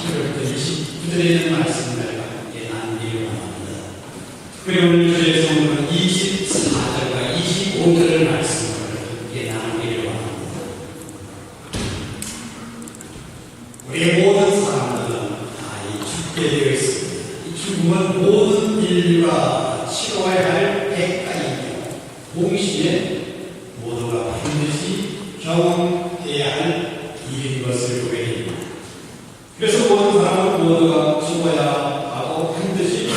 18절부터 29절에 있는 말씀을 함께 나누기를 원합니다. 그리고 오늘 주의 성경은 24절과 25절의 말씀을 함께 나누기를 원합니다. 우리의 모든 사람들은 다 죽게 되어 있습니다. 이 죽음은 모든 인류가 치러야 할 대가이며 동시에 모두가 반드시 경험해야 할 일인 것을 보게 됩니다. 그래서 모든 사람은 모두가 죽어야 하고 반드시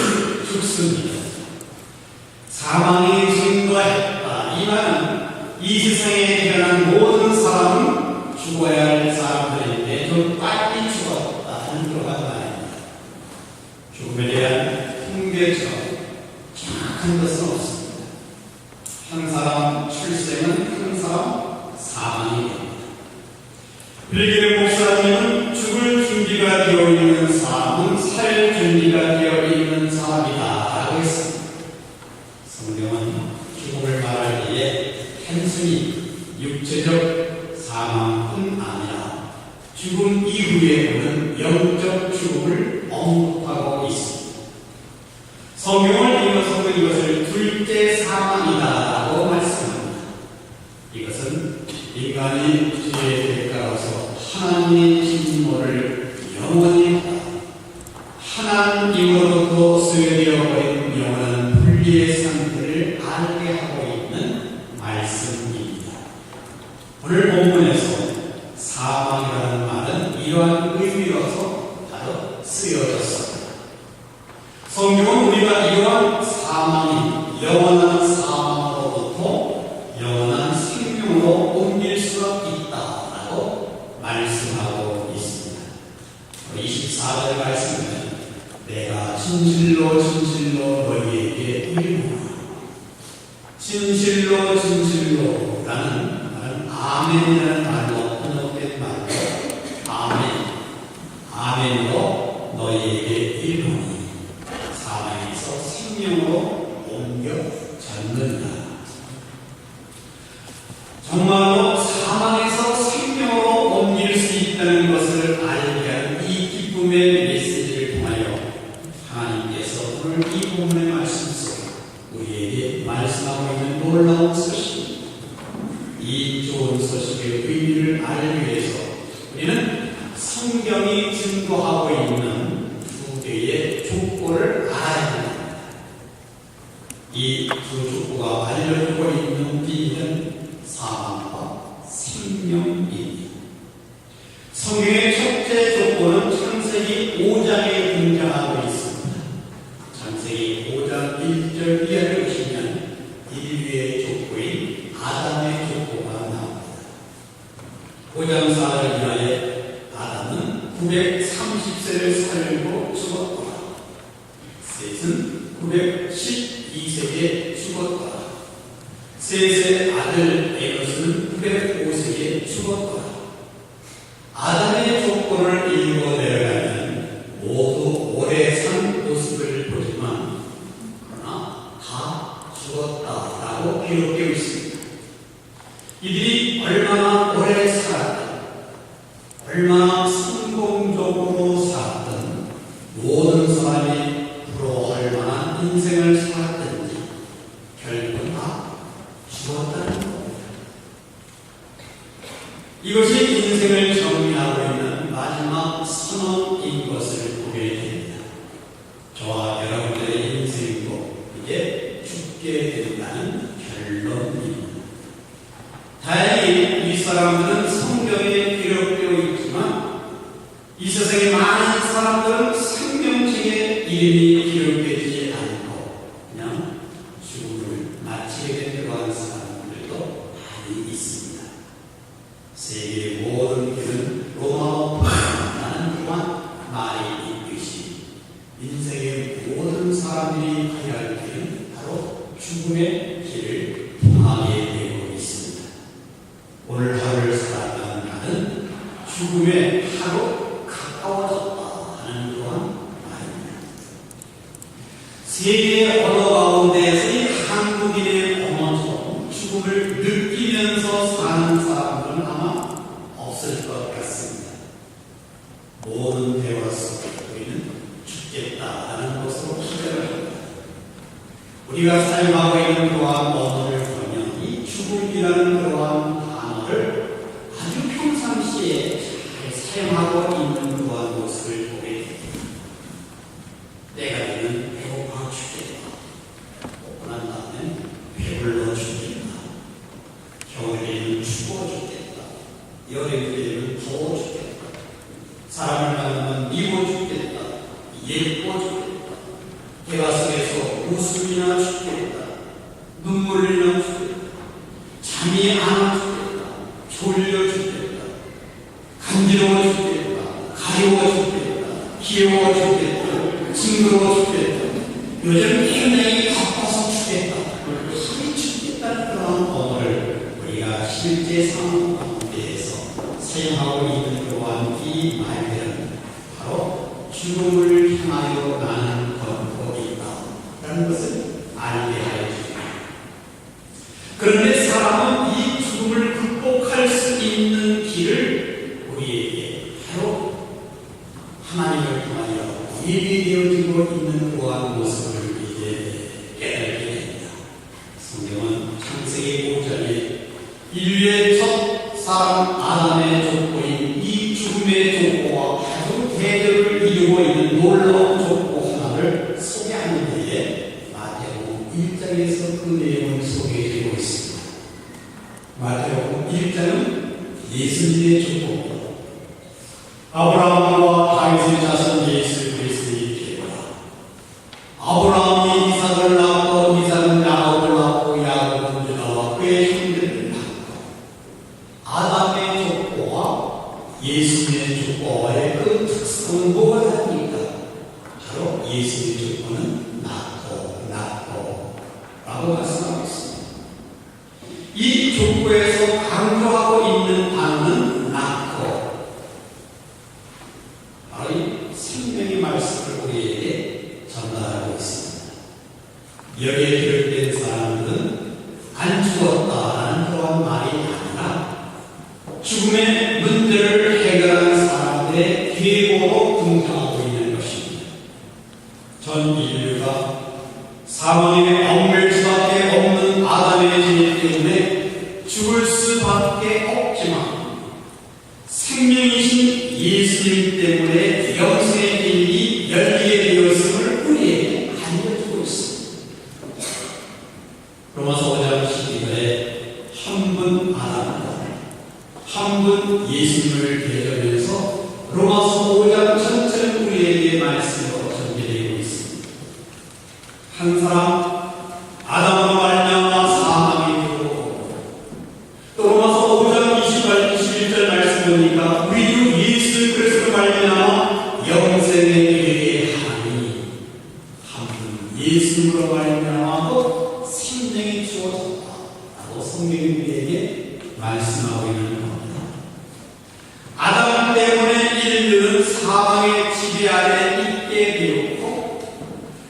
죽습니다. 사망이 증거했다. 이 말은 이 세상에 태어난 모든 사람은 죽어야 할 사람들인데 좀 빨리 죽었다 하는 그런 말입니다. 죽음에 대한 통계처럼 정확한 것은 없습니다. 한 사람 출생은 한 사람 사망이 됩니다. 빌리그레 목사님은 죽을 준비가 되어 있는 사람은 살 준비가 되어 있는 사람이다 라고 했습니다. 성경은 죽음을 말할 때에 단순히 육체적 사망뿐 아니라 죽음 이후에 오는 영적 죽음을 언급하고 있습니다. 성경을 읽어서 이것을 둘째 사망이다라고 말씀합니다. 이것은 인간이 죄에 따라서 하나님의 진노를 영원히 하나님으로부터 소외되어 버린 영원한 분리의 상태를 알게 하고 있는 말씀입니다. 오늘 본문에서 사망이라는 말은 이러한 의미로서 바로 쓰여졌습니다. 성경은 우리가 이러한 사망이 영원한 사망으로부터 영원한 생명으로 옮길 수가 있다라고 말씀하고 있습니다. 24절 말씀은 내가 진실로 진실로 너희에게 이르노라. 진실로 진실로라는 말은 아멘이라는 말로 번역된 말로 아멘으로 너희에게 이르노니 사망에서 생명으로 옮겨졌는다. 정말로 사망에서 생명으로 옮길 수 있다는 것을 알게 하는 이 기쁨의 메시지를 통하여 하나님께서 오늘 이 본문의 말씀 속에 우리에게 말씀하고 있는 놀라운 소식, 이 좋은 소식의 의미를 알기 위해서 우리는 성경이 증거하고 있는 두 개의 족보를 알아야 합니다. 이 두 족보가 알려주고 있는 비밀은 사망과 생명입니다. 성경의 첫째 족보는 창세기 5장에 등장하고 있습니다. 창세기 5장 1절 이하를 보시면 인류의 족보인 아담의 족보가 나옵니다. 5장 4절 이하에 아담은 930세를 살고 죽었더라. 셋은 912세에 죽었더라. 셋의 아들 에노스는 905세에 죽었더라. 아담의 족보를 읽고 내려가면 모두 오래 산 모습을 보지만 그러나 다 죽었다라고 기록되어 있습니다. 이들이 얼마나 오래 살았든 얼마나 성공적으로 살았든 모든 사람이 부러워할 만한 인생을 살았든지 결국은 다 죽었다는 겁니다. 이것이 인생을 정리하고 있는 마지막 선언인 것을 보게 됩니다. 저와 여러분들의 인생도 이제 죽게 된다는 결론입니다. 다행히 이 사람들은 성경에 기록되어 있지만 이 세상의 많은 사람들은 생명책에 이름이 기록되지 않고 그냥 죽음을 마치게 된 그러한 사람들도 많이 있습니다. 세계의 모든 교회는 로마어라는 그러한 말이 있듯이 인생의 모든 사람들이 가야 할 길은 바로 죽음의 길을 통하게 되고 있습니다. 오늘 하루를 살았다는 날은 죽음의 하루 가까워졌다 하는 그러한 말입니다. 세계의 언어 가운데에서 한국인의 언어처럼 죽음을 느끼면서 사는 사람들은 아마 없을 것 같습니다. 모든 대화 속에 우리는 죽겠다라는 것으로 시작을 합니다. 우리가 사용하고 있는 그러한 언어를 보면 이 죽음이라는 그러한 단어를 아주 평상시에 잘 사용하고 있는 그러한 모습을 보게 됩니다. 때가 되면 배고파 죽겠다. 먹고 난 다음에 배불러 죽겠다. 겨울에는 추워 죽겠다. 여름에는 더워 죽겠다. 사람을 만나면 미워 죽겠다. 예뻐 죽겠다. 대화 속에서 웃음이나 죽겠다. 눈물이나 죽겠다. 잠이 안 와 죽겠다. 졸려 죽겠다. 간지러워 죽겠다. 가려워 죽겠다. 귀여워 죽겠다. 징그러워 죽겠다. 요즘 굉장히 바빠서 죽겠다. 힘이 죽겠다는 그런 언어를 우리가 실제 상황 가운데에서 사용하고 있는 그러한 이 말들은 바로 죽음을 향하여 나는 걷고 있다라는 것을 알게 하여 줍니다. 그런데 사람은 이 죽음을 극복할 수 있는 길을 우리에게 바로 하나님을 통하여 예비되어지고 있는 그러한 모습을 이제 깨닫게 됩니다. 성경은 창세기 5장에 인류의 첫 사람 아담의 족보인 이 죽음의 족보와 아주 대조를 이루고 있는 놀라운 족보 하나를 소개하는 데에 마태복음 1장에서 그 내용을 소개해주고 있습니다. 마태복음 1장은 예수님의 족보입니다. 아브라함과 다윗의 자손 예수 그리스도의 계보라. 아브라함이 이삭을 낳고 이삭은 야곱을 낳고 야곱은 유다와 그의 형제들을 낳고 아담의 족보와 예수님의 족보와의 그 특성은 뭐가 다릅니까? 바로 예수님의 족보는 낳고 라고 말씀하고 있습니다. 이 족보에서 강조하고 있는 단어는 낳고, 바로 이 생명의 말씀을 우리에게 전달하고 있습니다. 여기에 기록된 사람들은 안 죽었다라는 그런 말이 아니라 죽음의 문제를 해결하는 사람들의 계보로 등장하고 있는 것입니다. 전 인류가 사망에 얽매일 수밖에 없는 아담의 죄 때문에 죽을 수밖에 없지만 생명이신 예수님 때문에 영생의 길이 열리게 되었음을 우리에게 알려주고 있습니다. 로마서 5장 12절에 한 분 아담과 한 분 예수님을 대적하면서 로마서 5장 전체는 우리에게 말씀으로 전개되고 있습니다. 한 사람 아담으로 말미암아 사망이 들어오고, 또 로마서 5장 21절 말씀 보니까 우리 주 예수 그리스도로 말미암아 영생에 이르게 하니, 한 분 예수님으로 말미암아도 생명이 주어졌다라고 성경이 우리에게 말씀하고 있는 겁니다. 아담 때문에 인류는 사망의 지배 아래 있게 되었고,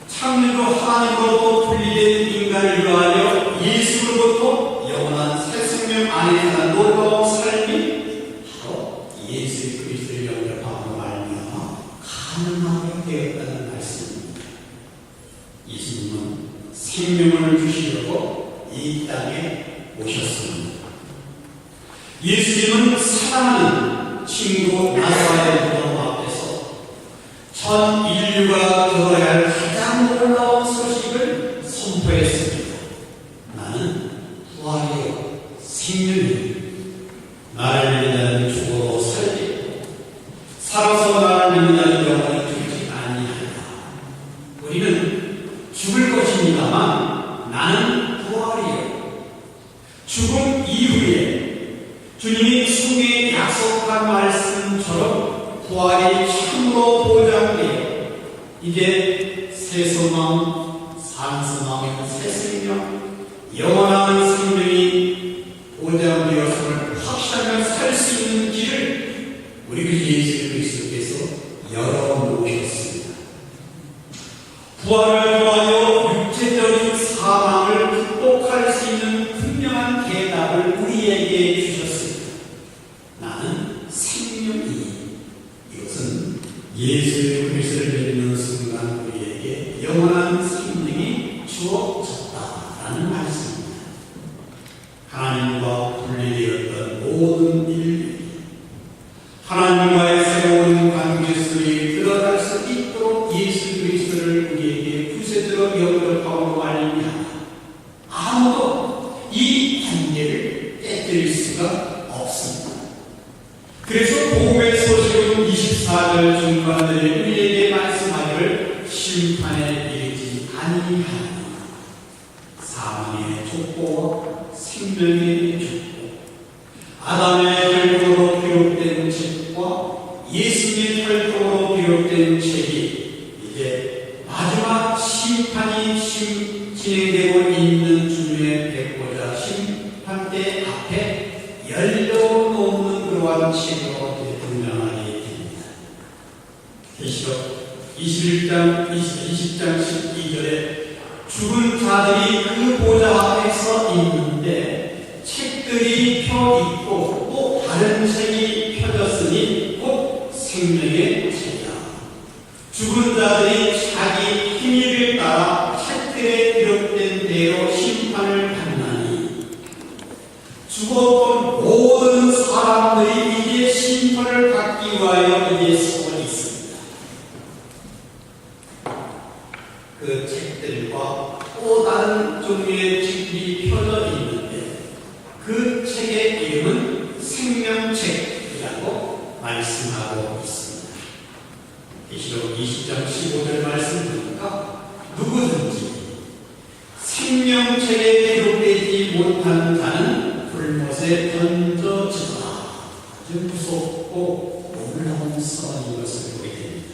창조주 하나님으로부터 분리된 인간을 위하여 예수로부터 영원한 새 생명 안에 사는 놀라운 삶이 바로 예수 그리스도를 영접함으로 말미암아 가능하게 되었다는 말씀입니다. 예수님은 생명을 주시려고 이 땅에 오셨습니다. 예수님은 사랑하는 친구 나사렛의 무덤 앞에서 전 인류가 들어야 할 가장 놀라운 소식을 선포했습니다. 나는 부활이요 생명이요, 나를 믿는 자는 죽어도 살리고 살아서 나를 믿는 자는 영원히 죽지 아니하리라. 우리는 죽을 것입니다만 나는 부활이요, 죽음 이후에 주님이 성경에 약속한 말씀처럼 부활이 참으로 보장되어 이제 새 소망, 산 소망의 새 생명, 영원한 생명이 보장되었음을 확신하며 살 수 있는 길을 우리 그 예수 그리스도께서 열어놓으셨습니다. 부활을 통하여 육체적인 사망을 극복할 수 있는 분명한 대답을 우리에게 주셨습니다. 나는 생명이, 이것은 예수 그리스도를 믿는 순간 우리에게 영원한 생명이 주어졌다라는 말씀입니다. 하나님과 분리되었던 모든 인류, 하나님과의 새로운 관계 속에 들어갈 수 있도록 예수 그리스도를 우리에게 구세주로 영접함으로 말미암아 아무도 이 관계를 깨뜨릴 수가 없습니다. 그래서 복음의 소식은 24절 중반들이 우리에게 말씀하기를 심판에 이르지 아니하니 사망의 족보와 생명의 족보, 아담의 혈통으로 기록된 책과 예수님의 혈통으로 기록된 책이 이제 마지막 심판이 진행되고 있는 중에 백보자 심판대 앞에 열려놓는 그러한 책으로 등장하게 됩니다. 계시록 21장 20장 12절에 죽은 자들이 그 보좌 앞에 서 있는데 책들이 펴 있고 또 다른 책이 펴졌으니 곧 생명의 책이라. 죽은 자들이 자기 행위를 따라 책들에 기록된 대로 심판을 받나니 죽었던 모든 사람들이 이제 심판을 받기 위하여 이제 서 있습니다. 그 책들과 또 다른 종류의 책들이 펴져 있는데 그 책의 이름은 생명책이라고 말씀하고 있습니다. 계시록 20장 15절 말씀 보니까 누구든지 생명책에 기록되지 못한 자는 불못에 던져지라. 아주 무섭고 놀라운 선언인 것을 보게 됩니다.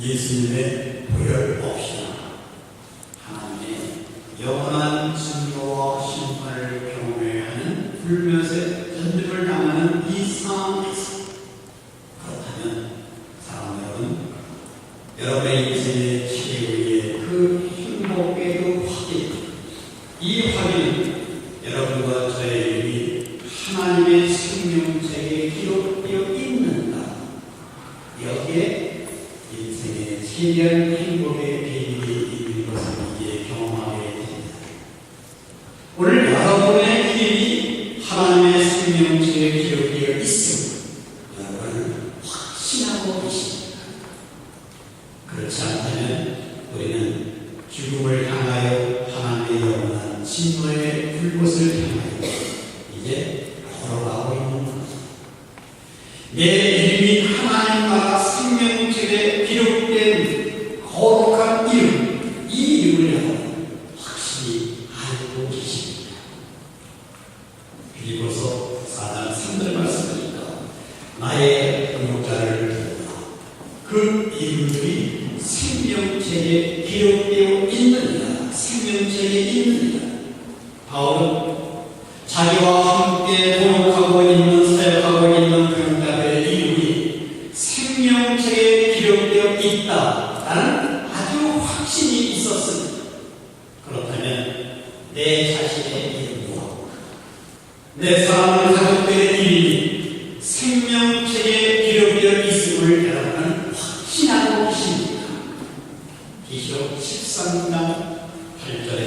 예수님의 보혈 없이나 하나님의 영원한 증거와 심판을 경외하는 불못에 던짐을 당하는 이 상황에서 그렇다면 사랑 여러분의 인생의 최후의 그 행복의 그 확인, 이 확인은 여러분과 저의 이름이 하나님의 생명책에 기록되어 있는가, 여기에 인생의 세계한 행복의 비밀이 있는 것을 이제 경험하게 됩니다. 오늘 여러분의 이름이 하나님의 생명책에 기록되어 있음을 여러분은 확신하고 계십니다. 그렇지 않다면 우리는 죽음을 향하여 하나님의 영원한 진노의 불못을 향하여 이제 걸어가고 있는 것입니다. 내 이름이 하나님 나라 생명책에 기록된 거룩한 이름, 이 이름을 여러분 확실히 알고 계십니다. 빌립보서 4장 3절 말씀입니다. 나의 동역자를 보라. 그 이름들이 생명책에 기록되어 있느니라. 생명책에 있느니라. 바울은 자기와 함께 동역하고 있는, 사역하고 있는 동역자들의 이름이 생명책에 기록되어 있다라는 아주 확신이 있었습니다. 그렇다면 내 자신의 이름과 내 사랑하는 가족들의 이름이 생명책에 기록되어 있음을 여러분은 확신하고 계십니다. 계시록 13장 8절에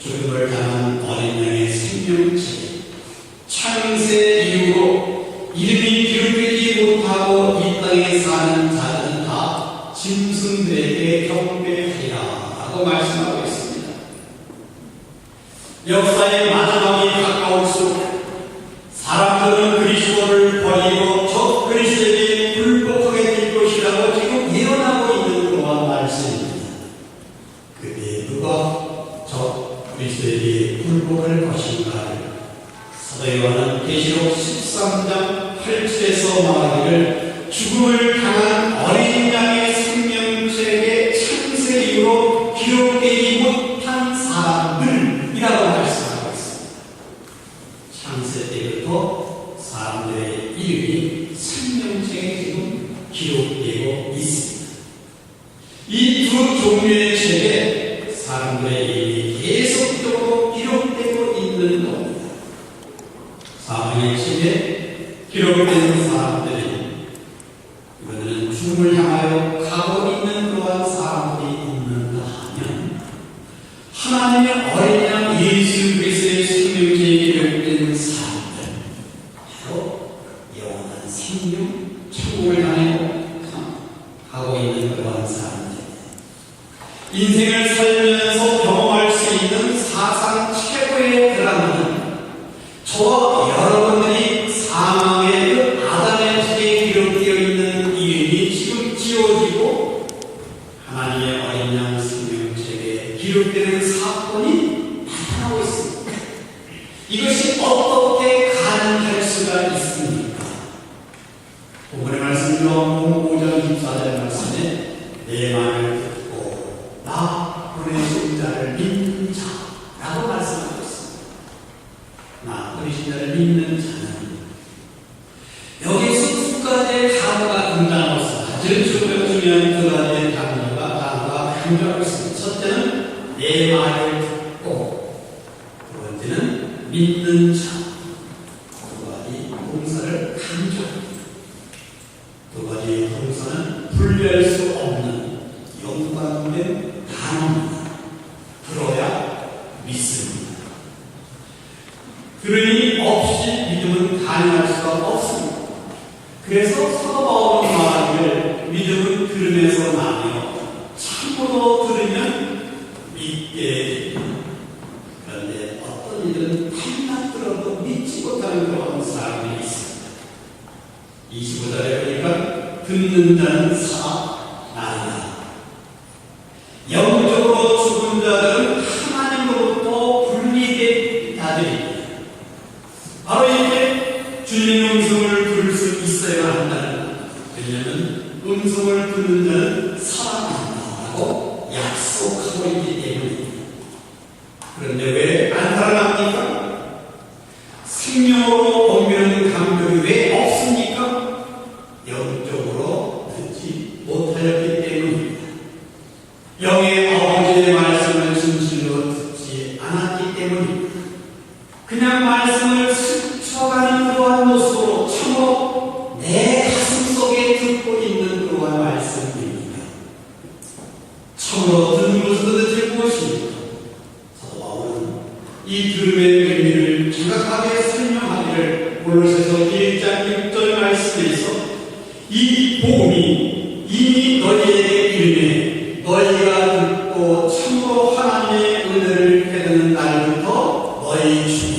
죽음을 당한 어린 양의 생명책에 창세 이후로 이름이 기록되지 못하고 이 땅에 사는 자들은 다 짐승들에게 경배하리라 라고 말씀하고 있습니다. 역사의 마지막이 가까울수록 사람들은 그리스도를 버리고 저 그리스도에게 굴복하게 될 것이라고 지금 예언하고 있는 그러한 말씀입니다. 그때 누가 저 그리스도에게 굴복할 것인가를 사도 요한은 계시록 13장 8절에서 말하기를 죽음을 당한 어린 양의 생명책에 창세 이후로 기록되지 못한 사람들이라고 말씀하고 있습니다. 창세 때부터 사람들의 이름이 생명책에 지금 기록되고 있습니다. 이 두 종류의 책에 사람들의 이름이 계속적으로 기록되고 있는 겁니다. 사망의 책에 기록된 사람들이 죽음을 향하여 가고 있는 그러한 사람들이 있는가 하면 하나님의 어린 양 예수 그리스도의 생명체에 기록된 사람들, 바로 영원한 생명, 천국을 향해 가고 있는 그러한 사람들, 인생을 살면서 경험할 수 있는 사상 최고의 드라마는 저와 여러분들이 사망의 그 아담의 책에 기록되어 있는 이름이 지금 지워지고 하나님의 어린 양 생명책에 기록되는 사건이 나타나고 있습니다. 이것이 어떻게 가능할 수가 있습니까? 오늘의 말씀 요한복음 5장 24절 말씀에 내 말을 듣고 나 보내신 자를 믿는 자라고 말씀하고 있습니다. 나 보내신 자를 믿는 자는 여기서 두 가지의 단어가 등장하고 있습니다. 아주 중요한 두 가지의 단어가 강조하고 있습니다. 첫째는 내 말을 듣고, 두 번째는 믿는 자. 두 가지 동사를 강조합니다. 두 가지 동사는 분리할 수 없는 연관된 단어입니다. 들어야 믿습니다. 들으니 없이 믿음은 가능할 수가 없습니다. 그래서 사도 바울은 말하기를 믿음은 들으면서 나며 참고로 들으면 믿게 됩니다. 그런데 어떤 이들은 탐만 들어도 믿지 못하는 그런 사람이 있습니다. 25절에 보니까 듣는 자는 살아나리라. 영적으로 죽은 자들은 하나님으로부터 분리된 자들입니다. 바로 이렇게 주님의 음성을 들을 수 있어야 한다는 것. 왜냐하면 음성을 듣는 자는 살아난다고 약속하고 있기 때문입니다. 그런데 왜 안 살아납니까? 생명으로 옮기는 감격이 왜 없습니까? 영적으로 듣지 못하였기 때문입니다. 영의 아버지의 말씀을 진실로 듣지 않았기 때문입니다. 그냥 말씀을 스쳐가는 그러한 모습으로 참으로 내 가슴 속에 듣고 있는 그러한 말씀입니다. 참으로 듣는 것은 도대체 무엇입니까? 사도 바울은 이 들음의 의미를 정확하게 설명하기를 골로새서 1장 6절 말씀에서 이 복음이 이미 너희에게 이르매 너희가 듣고 참으로 하나님의 은혜를 깨닫는 날부터 너희 중에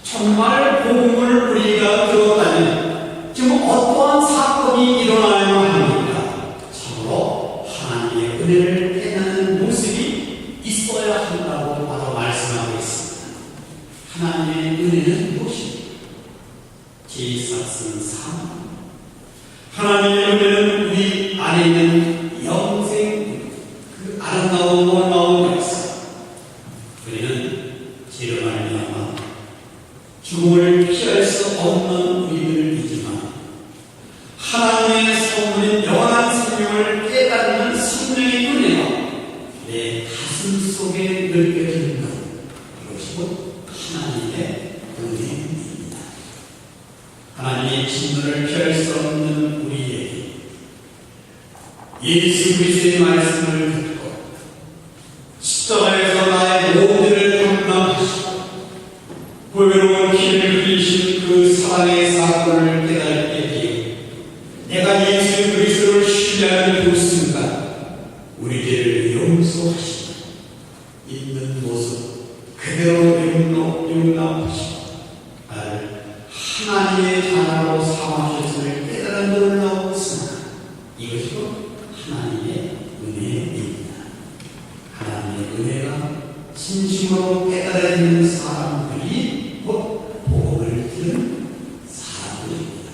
정말 복음을 우리가 들었다면 지금 어떠한 사건이 일어나야만 합니까? 참으로 하나님의 은혜를 깨닫는 모습이 있어야 한다고 바로 말씀하고 있습니다. 하나님의 은혜는 무엇입니까? 제사슨 3. 하나님의 은혜는 우리 안에 있는 영생, 그 아름다운 놀라운 역사. 우리는 죄로 말미암아 죽음을 피할 수 없는 우리들이지만 하나님의 선물인 영원한 생명을 깨닫는 성령의 은혜가 내 가슴 속에 느껴지는 것, 이것이 곧 하나님의 은혜입니다. 하나님의 진노를 피할 수 없는 우리에게 예수 그리스도의 말씀을 듣고 십자가에서 나의 모든 담당하시고 보배로운 피를 흘리신 그 사랑의 사건을 깨달을 때에 내가 예수 그리스도를 신뢰하는 그 순간 우리 죄를 용서하시고 있는 모습 그대로 용납하시고 나를 하나님의 자녀로 삼으셨음을 깨달은 놀라운 순간, 이것이 하나님의 은혜입니다. 하나님의 은혜가 진심으로 깨달아지는 사람들이 곧 복음을 들은 사람들입니다.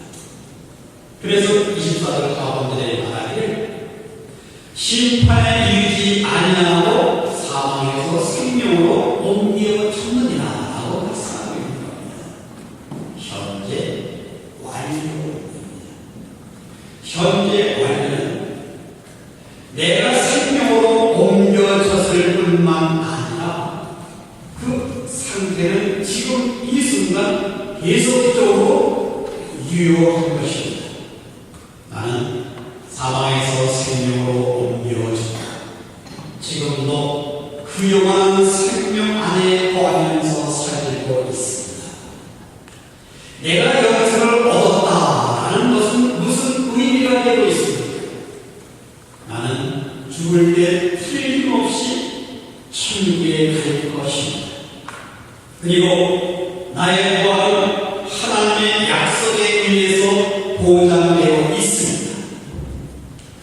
그래서 24절 가운데 말하기를 심판에 이르지 아니하고 사망에서 생명으로 옮겨졌느니라 라고 말씀하고 있는 겁니다. 현재 완료입니다. 현재 완료는 내가 생명으로 옮겨졌을 뿐만 아니라 그 상태는 지금 이 순간 계속적으로 유효한 것입니다. 나는 사망에서 생명으로 옮겨진다. 지금도 그 영원한 생명 안에 거하면서 살고 있습니다. 내가 영생을 얻었다라는 것은 무슨 의미가 되고 있습니까? 나는 죽을 때 틀림없이 천국에 갈 것입니다. 그리고 나의 부활은 하나님의 약속에 의해서 보장되어 있습니다.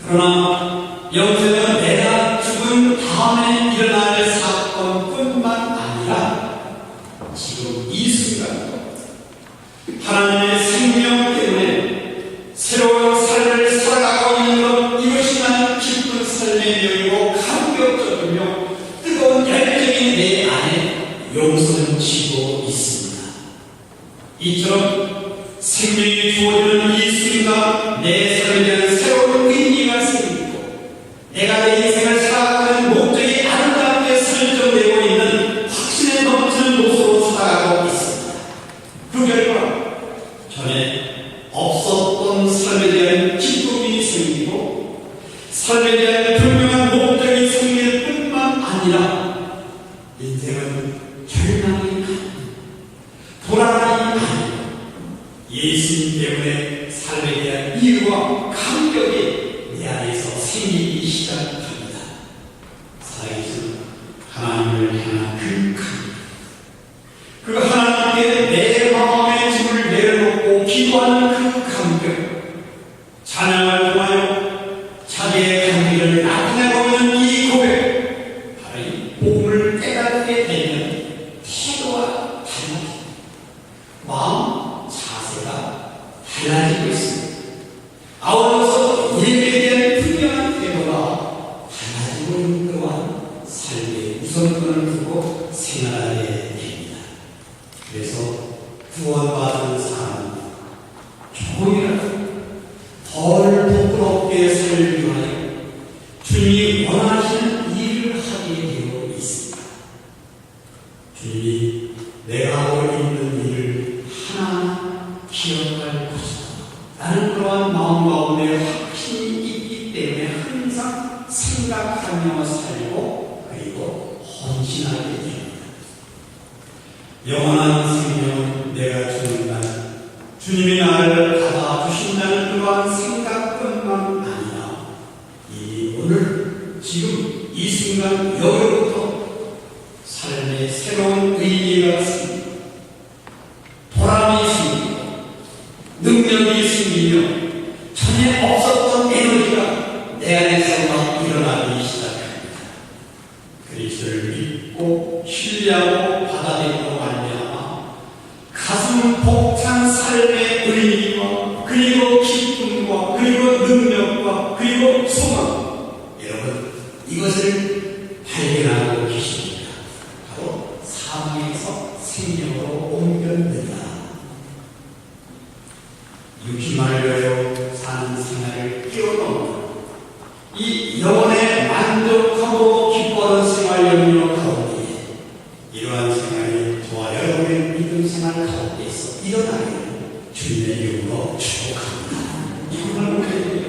그러나 영생은 내가 죽은 다음에 일어날 사건뿐만 아니라 지금 이 순간 하나님의 생명 때문에 새로운 삶을 살아가고 있는 것, 이것이 나는 기쁜 삶의 여유고 감격적이며 뜨거운 열정이 내 안에 용서는 지고 있습니다. 이처럼 생명이 주어지는 이 순간 내 삶에 대한 새로운 의미가 생기고 내가 내 인생을 살아가는 목적이 아름답게 설정되고 있는 확신에 넘치는 모습으로 살아가고 있습니다. 그 결과 전에 없었던 삶에 대한 기쁨이 생기고 삶에 대한 분명한 목적이 생길 뿐만 아니라 인생은 절망이 아니고 불안이 아니고 예수님 때문에 삶에 대한 이유와 감격이 내 안에서 생기기 시작합니다. 살아계신 하나님을 향한 그 감격, 그 하나님께 내 마음의 짐을 내려놓고 기도하는 그 감격, 찬양을 통하여 자기의 감기를 나타내고 있는 이 고백, 바로 이 복음을 깨닫게 되면 태도와 달라집니다. 마음 자세가 달라지고 있습니다. 아울러서 우리에게 대한 분명한 태도가 달라지고 있는 또한 삶의 우선권을 두고 생활하게 됩니다. 그래서 구원받은 사람은 조금이라도 덜 부끄럽게 살기 위하여 주님이 원하시는 일을 하게 되어 있습니다. 주님이 내가 하고 있는 일을 하나하나 기억할 것이다 라는 그러한 마음 가운데 확신이 있기 때문에 항상 생각하며 살고 그리고 헌신하게 됩니다. 영원한 생명은 내가 주는 날 주님이 나를 받아주신다는 그러한 생각뿐만 아니라 이 오늘 지금 이 순간 여기부터 삶의 새로운 의미가 생기고 보람이 생기고 능력이 생기며 전에 없었던 에너지가 내 안에서 막 일어나기 시작합니다. 그리스도를 믿고 신뢰하고 받아들이고 말미암아 가슴 벅찬 삶의 의미와 그리고 기쁨과 그리고 능력과 그리고 소망, 여러분 이것을 발견하고 계십니다. 바로 사망에서 생명으로 옮겨낸다. 육신만을 위하여 사는 생활을 뛰어넘는 이 영혼의 만족하고 기뻐하는 생활 영역 가운데 이러한 생활이 저와 여러분의 믿음 생활 가운데서 일어나기를 주님의 이름으로 축복합니다. 이것만 목회입니다.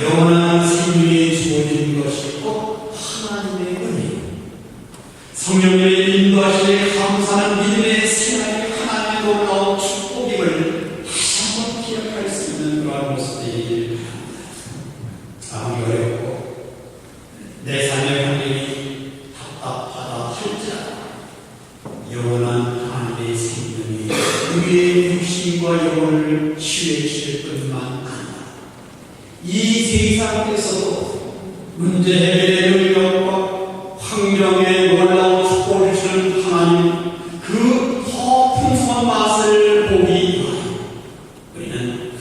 영원한 생명이 주어진 것이 곧 하나님의 은혜, 성령님의 인도하시에 감사하는 믿음의 생활이 하나님의 놀라운 축복임을 다시 한번 기억할 수 있는 그러한 모습들이 아무리 어렵고 내 삶의 환경이 답답하다 할지라도 영원한 하나님의 생명이 우리의 육신과 영혼을 치유해줄 뿐만 아니라 이 세상에서도 문제 해결의 능력과 환경에 놀라운 축복을 주는 하나님, 그 더 풍성한 맛을 보기 위하여 우리는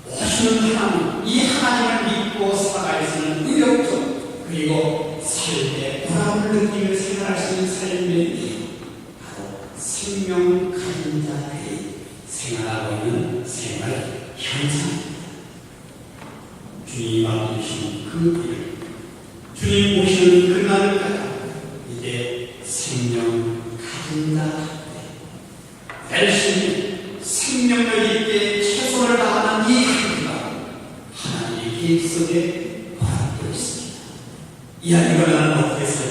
오시는 하나님, 이 하나님을 믿고 살아갈 수 있는 의욕적 그리고 삶의 보람을 느끼며 생활할 수 있는 삶의 이유, 바로 생명 가진 자들이 생활하고 있는 생활 현상입니다. 주님이 맡기신 그 일, 주님 오시는 그날까지 이제 생명 가진 자 열심히 생명력 있게 최선을 다하는 이 하루가 하나님이 계획 속에 허락되어 있습니다. 이 안에가 나는 어떻게 살